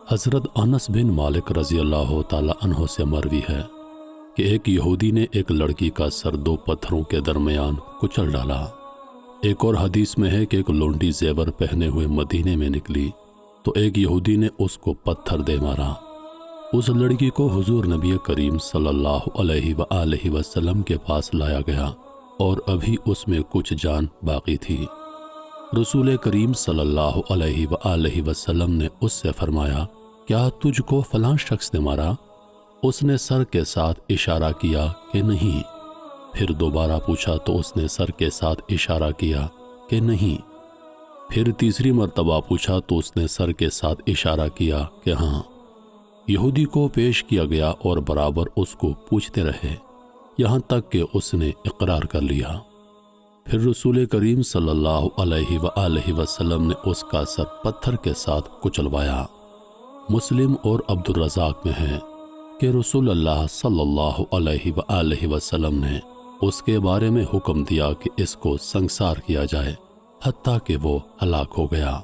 حضرت انس بن مالک رضی اللہ تعالی عنہ سے مروی ہے کہ ایک یہودی نے ایک لڑکی کا سر 2 پتھروں کے درمیان کچل ڈالا۔ ایک اور حدیث میں ہے کہ ایک لونڈی زیور پہنے ہوئے مدینے میں نکلی تو ایک یہودی نے اس کو پتھر دے مارا۔ اس لڑکی کو حضور نبی کریم صلی اللہ علیہ وآلہ وسلم کے پاس لایا گیا اور ابھی اس میں کچھ جان باقی تھی۔ رسول کریم صلی اللہ علیہ وآلہ وسلم نے اس سے فرمایا، کیا تجھ کو فلاں شخص نے مارا؟ اس نے سر کے ساتھ اشارہ کیا کہ نہیں۔ پھر دوبارہ پوچھا تو اس نے سر کے ساتھ اشارہ کیا کہ نہیں۔ پھر تیسری مرتبہ پوچھا تو اس نے سر کے ساتھ اشارہ کیا کہ ہاں۔ یہودی کو پیش کیا گیا اور برابر اس کو پوچھتے رہے یہاں تک کہ اس نے اقرار کر لیا۔ پھر رسول کریم صلی اللہ علیہ وآلہ وسلم نے اس کا سر پتھر کے ساتھ کچلوایا۔ مسلم اور عبد الرزاق میں ہے کہ رسول اللہ صلی اللہ علیہ وآلہ وسلم نے اس کے بارے میں حکم دیا کہ اس کو سنگسار کیا جائے حتیٰ کہ وہ ہلاک ہو گیا۔